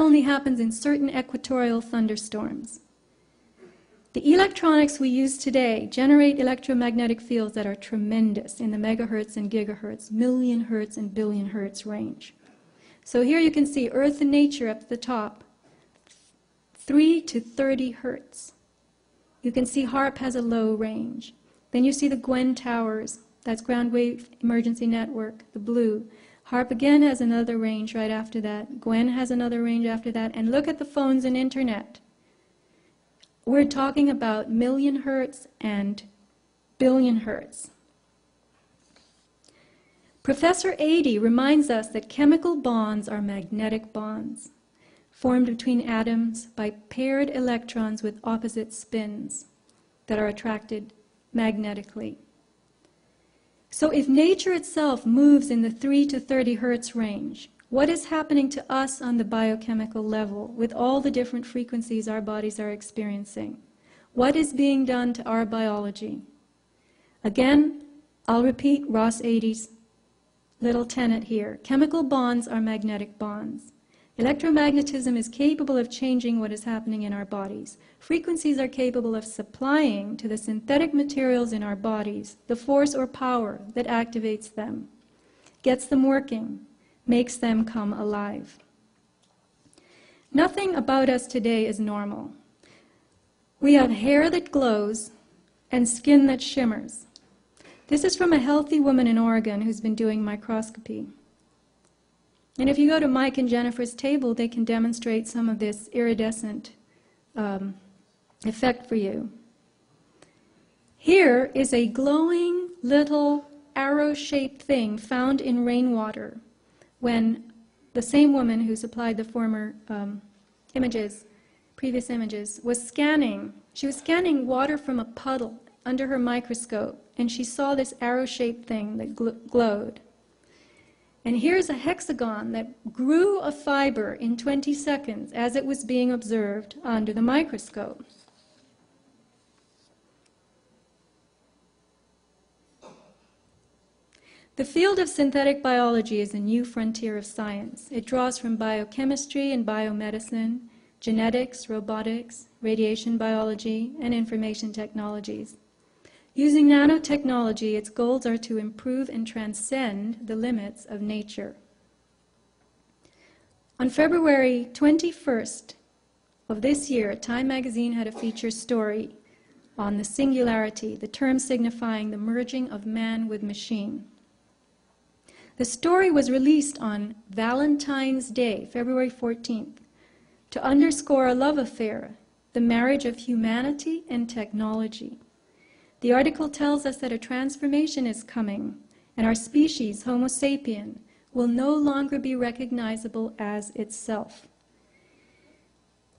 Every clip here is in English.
only happens in certain equatorial thunderstorms. The electronics we use today generate electromagnetic fields that are tremendous in the megahertz and gigahertz, million hertz and billion hertz range. So here you can see Earth and nature up at the top, 3 to 30 hertz. You can see HARP has a low range. Then you see the Gwen towers, that's ground wave emergency network, the blue. HARP again has another range right after that. Gwen has another range after that. And look at the phones and internet. We're talking about million hertz and billion hertz. Professor Adey reminds us that chemical bonds are magnetic bonds formed between atoms by paired electrons with opposite spins that are attracted magnetically. So if nature itself moves in the 3 to 30 hertz range, what is happening to us on the biochemical level with all the different frequencies our bodies are experiencing? What is being done to our biology? Again, I'll repeat Ross Adey's little tenet here. Chemical bonds are magnetic bonds. Electromagnetism is capable of changing what is happening in our bodies. Frequencies are capable of supplying to the synthetic materials in our bodies the force or power that activates them, gets them working, makes them come alive. Nothing about us today is normal. We have hair that glows and skin that shimmers. This is from a healthy woman in Oregon who's been doing microscopy. And if you go to Mike and Jennifer's table, they can demonstrate some of this iridescent effect for you. Here is a glowing little arrow-shaped thing found in rainwater when the same woman who supplied the former previous images, was scanning. She was scanning water from a puddle under her microscope, and she saw this arrow-shaped thing that glowed. And here's a hexagon that grew a fiber in 20 seconds as it was being observed under the microscope. The field of synthetic biology is a new frontier of science. It draws from biochemistry and biomedicine, genetics, robotics, radiation biology, and information technologies. Using nanotechnology, its goals are to improve and transcend the limits of nature. On February 21st of this year, Time magazine had a feature story on the singularity, the term signifying the merging of man with machine. The story was released on Valentine's Day, February 14th, to underscore a love affair, the marriage of humanity and technology. The article tells us that a transformation is coming, and our species, Homo sapien, will no longer be recognizable as itself.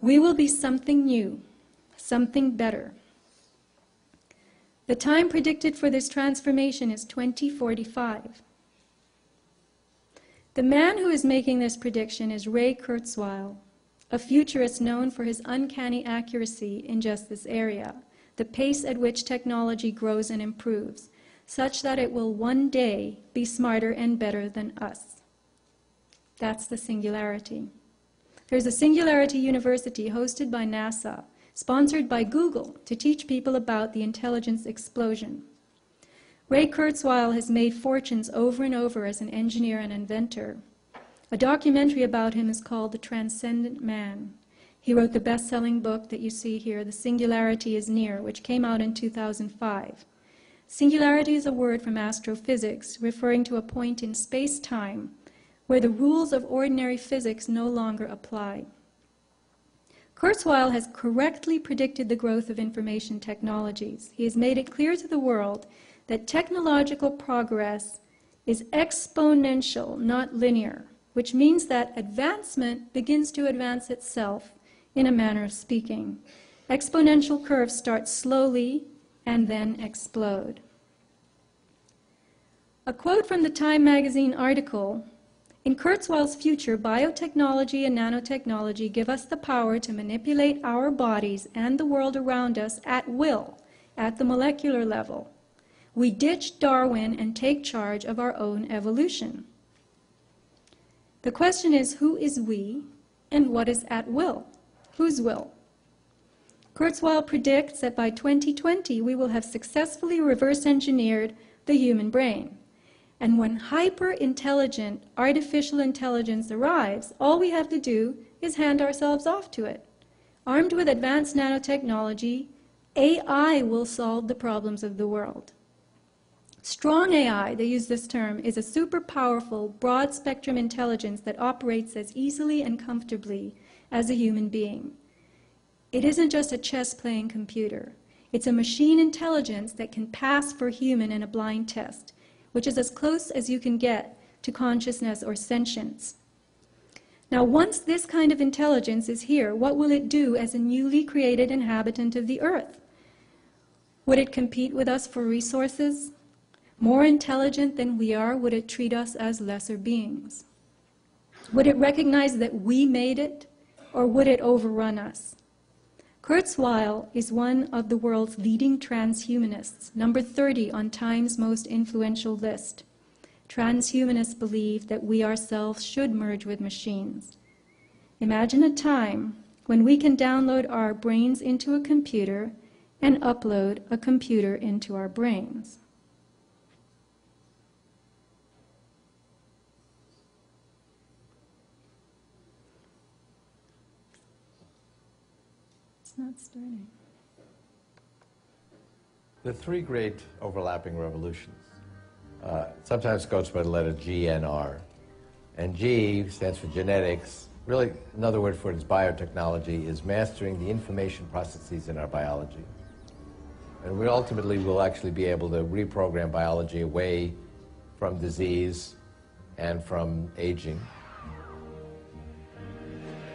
We will be something new, something better. The time predicted for this transformation is 2045. The man who is making this prediction is Ray Kurzweil, a futurist known for his uncanny accuracy in just this area, the pace at which technology grows and improves, such that it will one day be smarter and better than us. That's the singularity. There's a Singularity University hosted by NASA, sponsored by Google, to teach people about the intelligence explosion. Ray Kurzweil has made fortunes over and over as an engineer and inventor. A documentary about him is called The Transcendent Man. He wrote the best-selling book that you see here, The Singularity is Near, which came out in 2005. Singularity is a word from astrophysics, referring to a point in space-time where the rules of ordinary physics no longer apply. Kurzweil has correctly predicted the growth of information technologies. He has made it clear to the world that technological progress is exponential, not linear, which means that advancement begins to advance itself in a manner of speaking. Exponential curves start slowly and then explode. A quote from the Time magazine article: "In Kurzweil's future, biotechnology and nanotechnology give us the power to manipulate our bodies and the world around us at will, at the molecular level. We ditch Darwin and take charge of our own evolution." The question is, who is we And what is at will? Whose will? Kurzweil predicts that by 2020 we will have successfully reverse engineered the human brain. And when hyper-intelligent artificial intelligence arrives, all we have to do is hand ourselves off to it. Armed with advanced nanotechnology, AI will solve the problems of the world. Strong AI, they use this term, is a super powerful, broad-spectrum intelligence that operates as easily and comfortably as a human being. It isn't just a chess-playing computer. It's a machine intelligence that can pass for human in a blind test, which is as close as you can get to consciousness or sentience. Now, once this kind of intelligence is here, what will it do as a newly created inhabitant of the Earth? Would it compete with us for resources? More intelligent than we are, would it treat us as lesser beings? Would it recognize that we made it, or would it overrun us? Kurzweil is one of the world's leading transhumanists, number 30 on Time's most influential list. Transhumanists believe that we ourselves should merge with machines. Imagine a time when we can download our brains into a computer and upload a computer into our brains. It's not starting. The three great overlapping revolutions. Sometimes goes by the letter G and R. And G stands for genetics. Really, another word for it is biotechnology, is mastering the information processes in our biology. And we ultimately will actually be able to reprogram biology away from disease and from aging.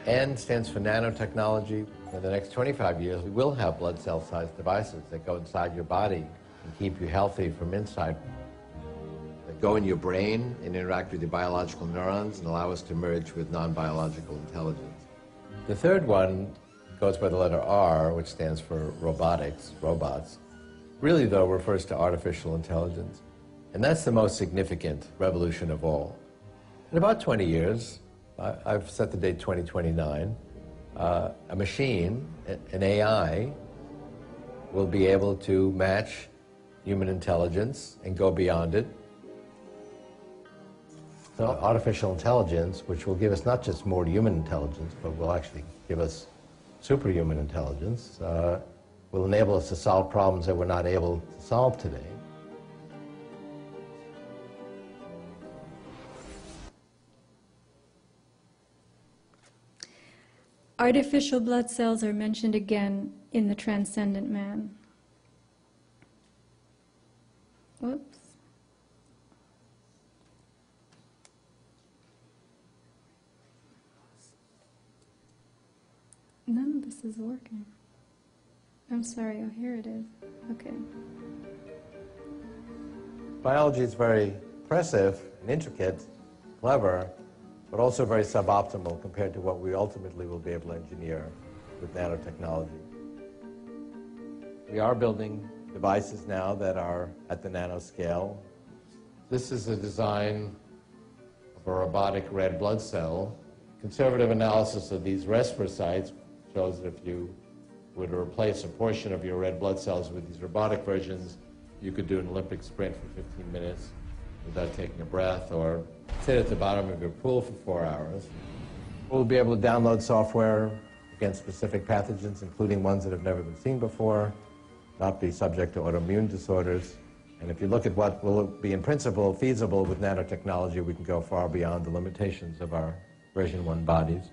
N stands for nanotechnology. In the next 25 years, we will have blood cell-sized devices that go inside your body and keep you healthy from inside, that go in your brain and interact with your biological neurons and allow us to merge with non-biological intelligence. The third one goes by the letter R, which stands for robotics, robots. Really, though, refers to artificial intelligence. And that's the most significant revolution of all. In about 20 years, I've set the date 2029, a machine, an AI, will be able to match human intelligence and go beyond it. So artificial intelligence, which will give us not just more human intelligence, but will actually give us superhuman intelligence, will enable us to solve problems that we're not able to solve today. Artificial blood cells are mentioned again in the Transcendent Man. Whoops. None of this is working. I'm sorry, oh, here it is. Okay. Biology is very impressive and intricate, clever, but also very suboptimal compared to what we ultimately will be able to engineer with nanotechnology. We are building devices now that are at the nanoscale. This is a design of a robotic red blood cell. Conservative analysis of these restipocytes shows that if you were to replace a portion of your red blood cells with these robotic versions, you could do an Olympic sprint for 15 minutes without taking a breath, or sit at the bottom of your pool for 4 hours. We'll be able to download software against specific pathogens, including ones that have never been seen before, not be subject to autoimmune disorders. And if you look at what will be in principle feasible with nanotechnology, we can go far beyond the limitations of our version 1 bodies.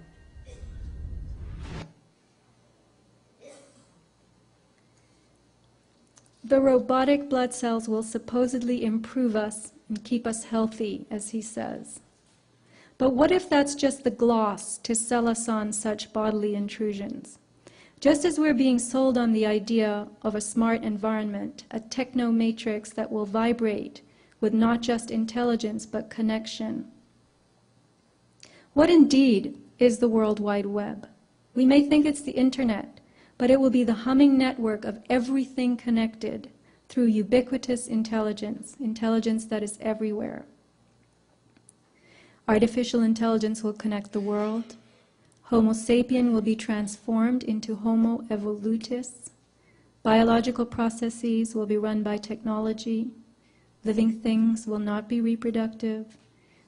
The robotic blood cells will supposedly improve us and keep us healthy, as he says. But what if that's just the gloss to sell us on such bodily intrusions? Just as we're being sold on the idea of a smart environment, a techno-matrix that will vibrate with not just intelligence but connection. What indeed is the World Wide Web? We may think it's the internet, but it will be the humming network of everything connected through ubiquitous intelligence, intelligence that is everywhere. Artificial intelligence will connect the world. Homo sapien will be transformed into Homo evolutus. Biological processes will be run by technology. Living things will not be reproductive.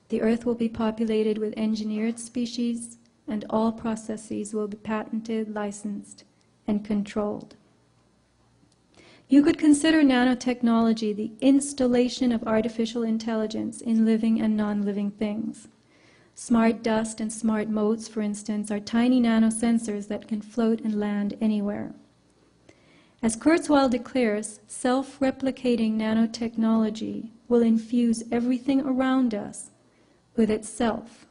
The earth will be populated with engineered species, and all processes will be patented, licensed, and controlled. You could consider nanotechnology the installation of artificial intelligence in living and non-living things. Smart dust and smart motes, for instance, are tiny nanosensors that can float and land anywhere. As Kurzweil declares, self-replicating nanotechnology will infuse everything around us with itself.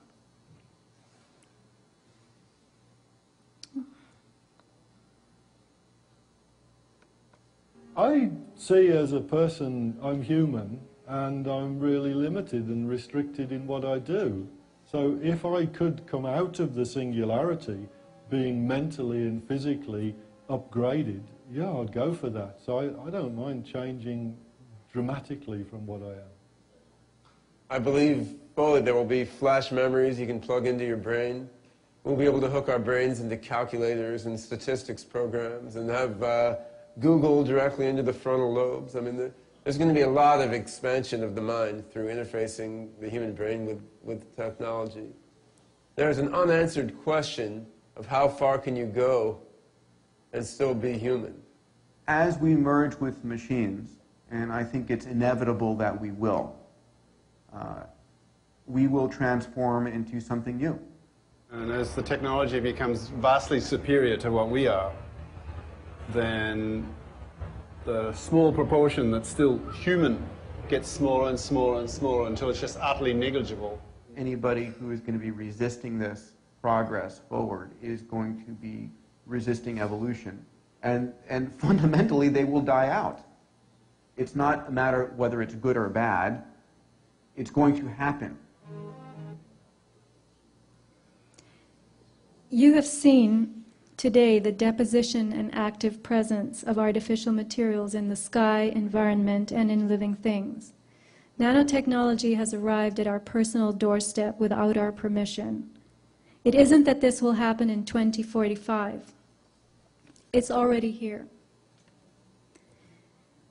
I see as a person, I'm human, and I'm really limited and restricted in what I do. So if I could come out of the singularity, being mentally and physically upgraded, yeah, I'd go for that. So I don't mind changing dramatically from what I am. I believe fully there will be flash memories you can plug into your brain. We'll be able to hook our brains into calculators and statistics programs and have Google directly into the frontal lobes. I mean, there's going to be a lot of expansion of the mind through interfacing the human brain with technology. There's an unanswered question of how far can you go and still be human. As we merge with machines, and I think it's inevitable that we will transform into something new. And as the technology becomes vastly superior to what we are, then the small proportion that's still human gets smaller and smaller and smaller until it's just utterly negligible. Anybody who is going to be resisting this progress forward is going to be resisting evolution. And fundamentally, they will die out. It's not a matter of whether it's good or bad. It's going to happen. You have seen today the deposition and active presence of artificial materials in the sky, environment, and in living things. Nanotechnology has arrived at our personal doorstep without our permission. It isn't that this will happen in 2045. It's already here.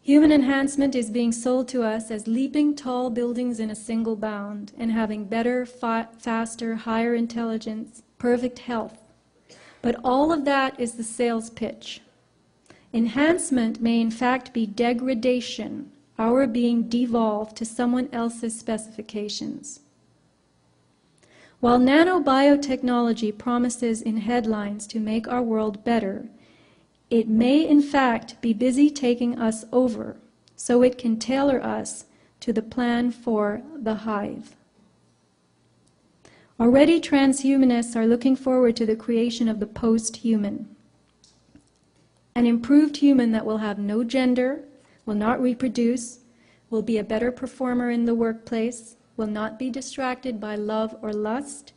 Human enhancement is being sold to us as leaping tall buildings in a single bound and having better, faster, higher intelligence, perfect health. But all of that is the sales pitch. Enhancement may in fact be degradation, our being devolved to someone else's specifications. While nanobiotechnology promises in headlines to make our world better, it may in fact be busy taking us over so it can tailor us to the plan for the hive. Already transhumanists are looking forward to the creation of the post-human. An improved human that will have no gender, will not reproduce, will be a better performer in the workplace, will not be distracted by love or lust,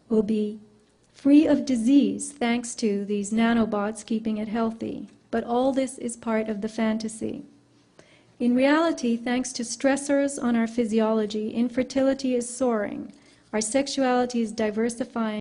will be free of disease thanks to these nanobots keeping it healthy. But all this is part of the fantasy. In reality, thanks to stressors on our physiology, infertility is soaring, our sexuality is diversifying,